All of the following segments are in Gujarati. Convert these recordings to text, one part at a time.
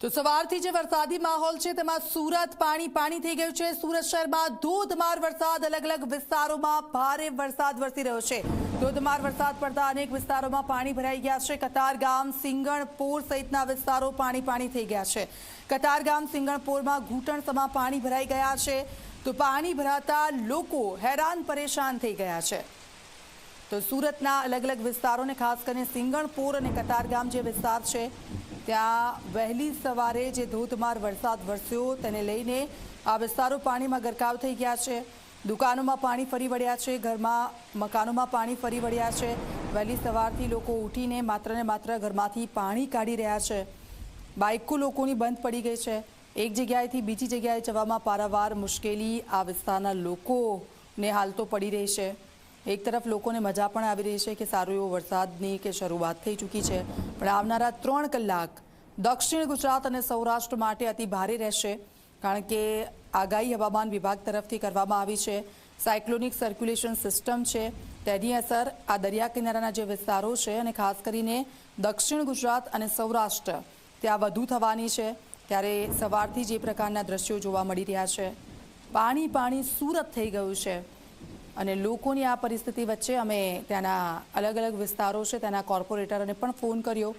તો સવારથી જે વરસાદી માહોલ છે તેમાં સુરત પાણી થઈ ગયું છે। સુરત શહેરમાં ધોધમાર વરસાદ, અલગ અલગ વિસ્તારોમાં ભારે વરસાદ વરસી રહ્યો છે। ધોધમાર વરસાદ પડતા અનેક વિસ્તારોમાં પાણી ભરાઈ ગયા છે। કતારગામ, સિંગણપોર સહિતના વિસ્તારો પાણી થઈ ગયા છે। કતારગામ, સિંગણપોરમાં ઘૂંટણસમાં પાણી ભરાઈ ગયા છે। તો પાણી ભરાતા લોકો હેરાન પરેશાન થઈ ગયા છે। તો સુરતના અલગ અલગ વિસ્તારોને ખાસ કરીને સિંગણપોર અને કતારગામ જે વિસ્તાર છે ત્યાં વહેલી સવારે જે ધોધમાર વરસાદ વરસ્યો તેને લઈને આ વિસ્તારો પાણીમાં ગરકાવ થઈ ગયા છે। દુકાનોમાં પાણી ફરી વળ્યા છે, ઘરમાં મકાનોમાં પાણી ફરી વળ્યા છે। વહેલી સવારથી લોકો ઉઠીને માત્ર ને માત્ર ઘરમાંથી પાણી કાઢી રહ્યા છે। બાઇકો લોકોની બંધ પડી ગઈ છે। એક જગ્યાએથી બીજી જગ્યાએ જવામાં પારાવાર મુશ્કેલી આ વિસ્તારના લોકોને હાલ તો પડી રહી છે। એક તરફ લોકોને મજા પણ આવી રહી છે કે સારો એવો વરસાદની કે શરૂઆત થઈ ચૂકી છે, પણ આવનારા 3 કલાક દક્ષિણ ગુજરાત અને સૌરાષ્ટ્ર માટે અતિ ભારે રહેશે, કારણ કે આગાહી હવામાન વિભાગ તરફથી કરવામાં આવી છે। સાયક્લોનિક સર્ક્યુલેશન સિસ્ટમ છે તેની અસર આ દરિયા કિનારાના જે વિસ્તારો છે અને ખાસ કરીને દક્ષિણ ગુજરાત અને સૌરાષ્ટ્ર ત્યાં વધુ થવાની છે। ત્યારે સવારથી જે પ્રકારના દ્રશ્યો જોવા મળી રહ્યા છે, પાણી સુરત થઈ ગયું છે અને લોકોની આ પરિસ્થિતિ વચ્ચે અમે ત્યાંના અલગ અલગ વિસ્તારો છે તેના કોર્પોરેટરોને પણ ફોન કર્યો।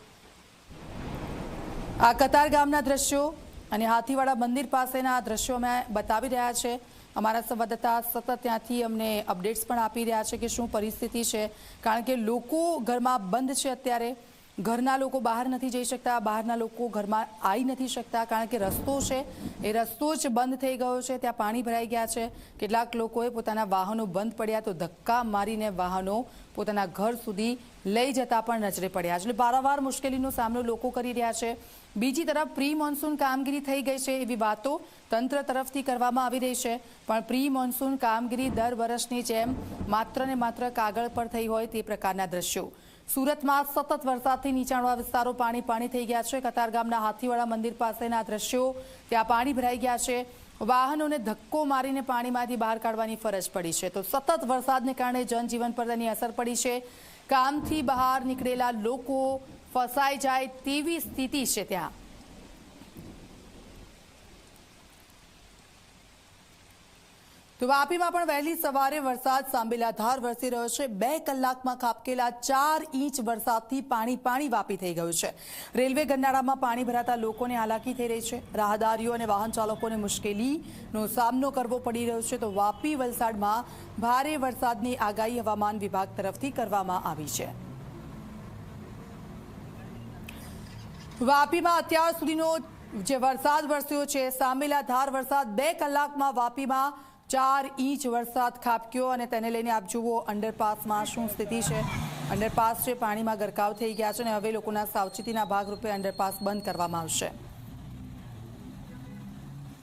આ કતારગામના દ્રશ્યો અને હાથીવાડા મંદિર પાસેના આ દ્રશ્યો અમે બતાવી રહ્યા છે। અમારા સંવાદદાતા સતત ત્યાંથી અમને અપડેટ્સ પણ આપી રહ્યા છે કે શું પરિસ્થિતિ છે, કારણ કે લોકો ઘરમાં બંધ છે। અત્યારે ઘરના લોકો બહાર નથી જઈ શકતા, બહારના લોકો ઘરમાં આવી નથી શકતા, કારણ કે રસ્તો છે એ રસ્તો જ બંધ થઈ ગયો છે। ત્યાં પાણી ભરાઈ ગયા છે। કેટલાક લોકોએ પોતાના વાહનો બંધ પડ્યા તો ધક્કા મારીને વાહનો પોતાના ઘર સુધી લઈ જતા પણ નજરે પડ્યા, એટલે પારાવાર મુશ્કેલીનો સામનો લોકો કરી રહ્યા છે। બીજી તરફ પ્રી મોન્સૂન કામગીરી થઈ ગઈ છે એવી વાતો તંત્ર તરફથી કરવામાં આવી રહી છે, પણ પ્રી મોન્સૂન કામગીરી દર વર્ષની જેમ માત્ર ને માત્ર કાગળ પર થઈ હોય તે પ્રકારના દ્રશ્યો। સુરતમાં સતત વરસાદથી નીચાણવાળા વિસ્તારો પાણી થઈ ગયા છે। કતારગામના હાથીવાડા મંદિર પાસેના દ્રશ્યો, ત્યાં પાણી ભરાઈ ગયા છે। વાહનોને ધક્કો મારીને પાણીમાંથી બહાર કાઢવાની ફરજ પડી છે। તો સતત વરસાદને કારણે જનજીવન પર તેની અસર પડી છે। કામથી બહાર નીકળેલા લોકો ફસાઈ જાય તેવી સ્થિતિ છે ત્યાં। તો વાપીમાં પણ વહેલી સવારે વરસાદ સાંબેલાધાર વરસી રહ્યો છે। 2 કલાકમાં ખાબકેલા 4 ઇંચ વરસાદથી પાણી વાપી થઈ ગયું છે। રેલવે ગરનાળામાં પાણી ભરાતા લોકોને હાલાકી થઈ રહી છે। રાહદારીઓ અને વાહન ચાલકોને મુશ્કેલીનો સામનો કરવો પડી રહ્યો છે। તો વાપી, વલસાડમાં ભારે વરસાદની આગાહી હવામાન વિભાગ તરફથી કરવામાં આવી છે। વાપીમાં અત્યાર સુધીનો જે વરસાદ વરસ્યો છે, સાંબેલાધાર વરસાદ, 2 કલાકમાં વાપીમાં 4 ઇંચ વરસાદ ખાબક્યો અને તેને લઈને આપ જુઓ અંડરપાસમાં શું સ્થિતિ છે। અંડરપાસ છે પાણીમાં ગરકાવ થઈ ગયા છે અને હવે લોકોના સાવચેતીના ભાગરૂપે અંડરપાસ બંધ કરવામાં આવશે।